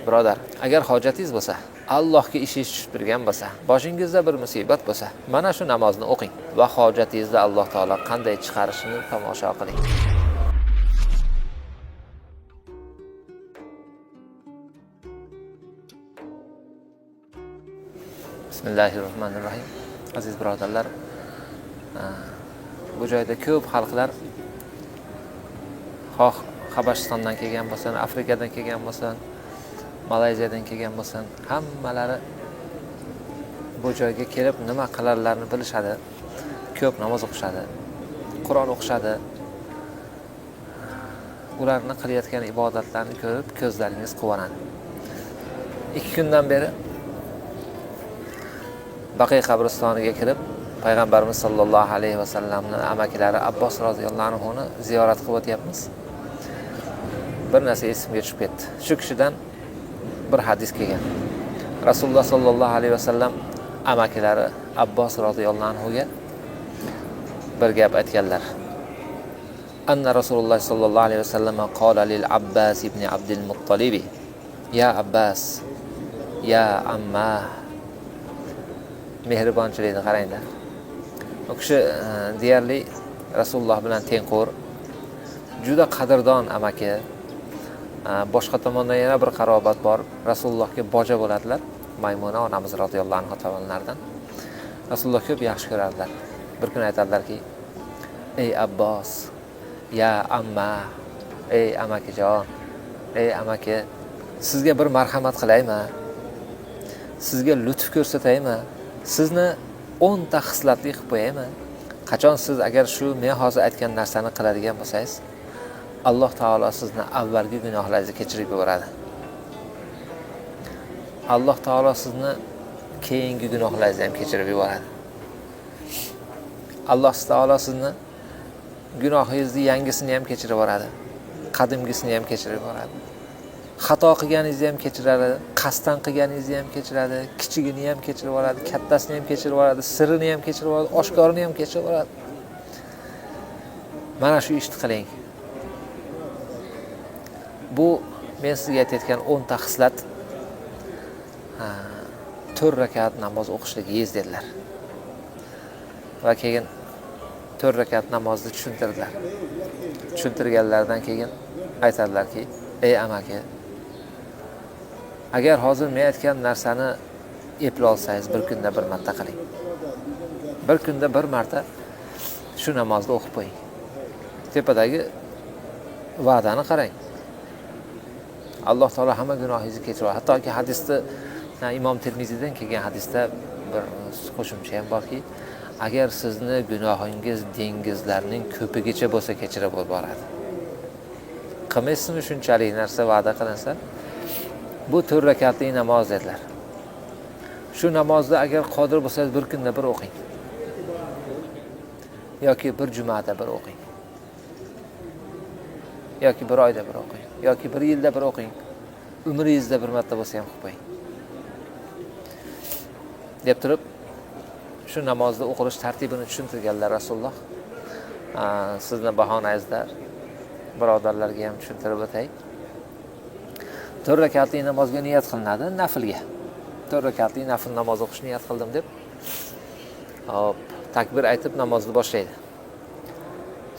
Birodar, agar hojatingiz bo'lsa, Allohga ishingiz tushib turgan bo'lsa, boshingizda bir musibat bo'lsa, mana shu namozni o'qing va hojatingizni Alloh taolo qanday chiqarishini tomosha qiling. Bismillahirrohmanirrohim. Aziz birodarlar, bu joyda ko'p xalqlar xoh Habashistondan kelgan bo'lsin, Afrikadan kelgan bo'lsin, Malayziyadan kelgan bo'lsin, hammalari bu joyga kelib nima qilarlarini bilishadi. Ko'p namoz o'qishadi, Qur'on o'qishadi. Ularning qilayotgan ibodatlarini ko'rib ko'zlaringiz quvonadi. 2 kundan beri Baqiy qabristoniga kirib, payg'ambarimiz sollallohu alayhi va sallamning amakilari Abbos roziyallohu anhuni ziyorat qilib o'tyapmiz. Bir narsa esimga tushib ketdi. Shu kishidan bir hadis kelgan. Rasululloh sollallohu alayhi va sallam amakilari Abbos roziyallohu anhuga bir gap aytganlar. Anna Rasululloh sollallohu alayhi va sallam qala lil Abbas ibn Abdul Muttalib: "Ya Abbas, ya amma." Mehribonchilikni qaranglar. U kishi deyarli Rasululloh bilan tengqur, juda qadrdon amaki. Boshqa tomondan yana bir qarobat bor. Rasulullohga boja bo'ladilar. Maymuna onamiz roziyallohu anha tomonlaridan. Rasululloh ko'p yaxshi ko'rardilar. Bir kun aytadilarki: "Ey Abbos, ya amma, ey amakijon, ey amaki, sizga bir marhamat qilaymi? Sizga lutf ko'rsataymi? Sizni 10 ta xislatli qilib qo'yaymi? Qachon siz agar shu men hozir aytgan narsani qiladigan bo'lsangiz, Alloh taolo sizni avvalgi gunohlaringizni kechirib yuboradi. Alloh taolo sizni keyingi gunohlaringizni ham kechirib yuboradi. Alloh taolo sizni gunohingizni yangisini ham kechirib yuboradi, qadimgisini ham kechirib yuboradi. Xato qilganingizni ham kechiradi, qasddan qilganingizni ham kechiradi, kichigini ham kechirib yuboradi, kattasini ham kechirib yuboradi, sirrini ham kechirib yuboradi, oshkorini ham kechirib yuboradi. Mana shu ishni qiling. Bu men sizga aytayotgan 10 ta xislat 4 rakat namoz o'qishligingiz dedilar. Va keyin 4 rakat namozni tushuntirdilar. Tushuntirganlardan keyin aytadilarki: "Ey amaki, agar hozir men aytgan narsani eplay olsangiz, bir kunda bir marta qiling. Bir kunda bir marta shu namozni o'qib qo'ying. Tepadagi va'dani qarang. Alloh taolo hamma gunohingizni kechiradi." Hattoki hadisda Imom Termiziydan kelgan hadisda bir qo'shimcha ham borki, agar sizni gunohingiz dengizlarning ko'pigacha bo'lsa kechirib boradi. Qilmaysizmi shunchalik narsa va'da qilinsa? Bu 4 rakatli namoz dedilar. Shu namozni agar qodir bo'lsangiz bir kunda bir o'qing. Yoki bir jumada bir o'qing. Yoki bir oyda bir o'qing. Yoki bir yilda bir o'qing. Umringizda bir marta bo'lsa ham o'qing. Deb turib, shu namozni o'qilish tartibini tushuntirganlar Rasululloh. Sizni bahonangizda birodarlarga ham tushuntirib o'tay. 4 rakatli namozga niyat qilinadi, nafilga. 4 rakatli nafil namoz o'qish niyat qildim deb, hop, takbir aytib namozni boshlaydi.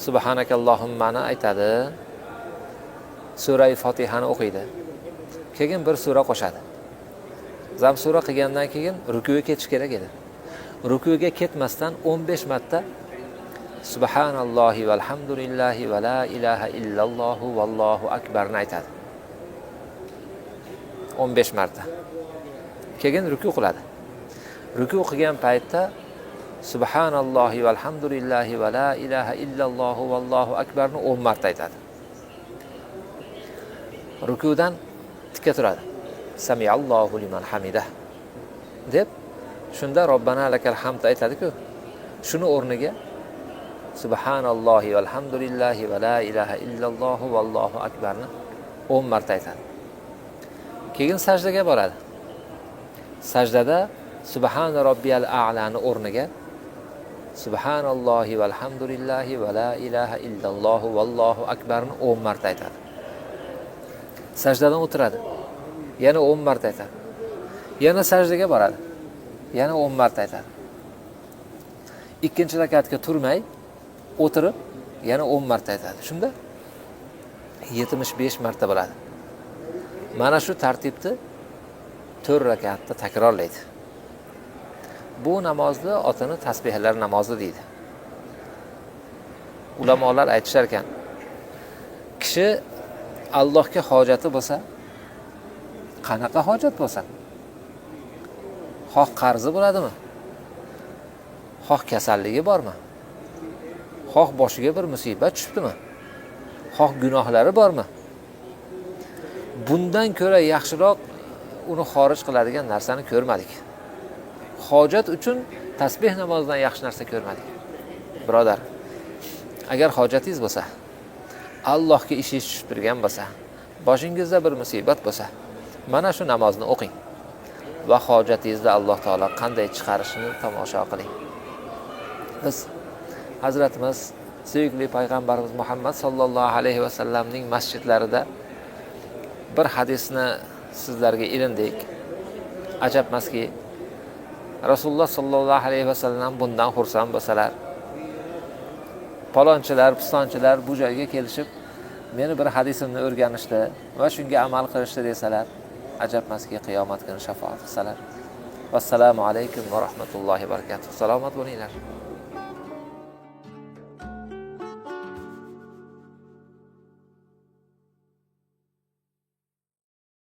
Subhanakallohummani aytadi. Sura Fatihani o'qiydi. Keyin bir sura qo'shadi. Zam sura qilgandan keyin rukuga ketish kerak edi. Rukuga ketmasdan 15 marta Subhanallohi valhamdulillahi va la ilaha illalloh vallohu akbarni aytadi. 15 marta. Keyin ruku qiladi. Ruku qilgan paytda Subhanallohi valhamdulillahi va la ilaha illalloh vallohu akbarni 10 marta aytadi. Rukudan tikka turadi. Samiallohu liman hamidah deb, shunda Robbana lakal hamd aytadi-ku. Shuni o'rniga Subhanallohi valhamdulillahi va la ilaha illalloh vallohu akbarni 10 marta aytadi. Keyin sajdaga boradi. Sajdada Subhana robbiyal a'lani o'rniga Subhanallohi valhamdulillahi va la ilaha illalloh vallohu akbarni 10 marta aytadi. Sajdadan o'tiradi. yana 10 marta aytadi. Yana sajdaga boradi, yana 10 marta aytadi. Ikkinchi rakatga turmay, o'tirib, yana 10 marta aytadi. Shunda 75 marta bo'ladi. Mana shu tartibni 4 rakatda takrorlaydi. Bu namozni otini tasbihlar namozi deydi. Ulamolar aytishar ekan, kishi Allohga hojati bo'lsa, qanaqa hojat bo'lsa, xoh qarzi bo'ladimi? Xoh kasalligi bormi? Xoh boshiga bir musibat tushibdimi? Xoh gunohlari bormi? Bundan ko'ra yaxshiroq uni xorij qiladigan narsani ko'rmadik. Hojat uchun tasbih namozidan yaxshi narsa ko'rmadik. Birodar, agar hojatingiz bo'lsa, Allohga ishingiz tushib turgan bo'lsa, boshingizda bir musibat bo'lsa, mana shu namozni o'qing va hojatingizni Alloh taolo qanday chiqarishini tomosha qiling. Biz Hazratimiz sevgili payg'ambarimiz Muhammad sallallohu alayhi va sallamning masjidlarida bir hadisni sizlarga ilindik. Ajabmaski, Rasululloh sallallohu alayhi va sallam bundan xursand bo'lsalar, palonchilar, pistonchilar bu joyga kelishib, meni bir hadisimni o'rganishdi va shunga amal qilishdi desalar, ajabmaski, qiyomat kuni shafaat qilsalar. Vassalomu alaykum va rahmatullohi va barakatuh. Salomat bo'linglar.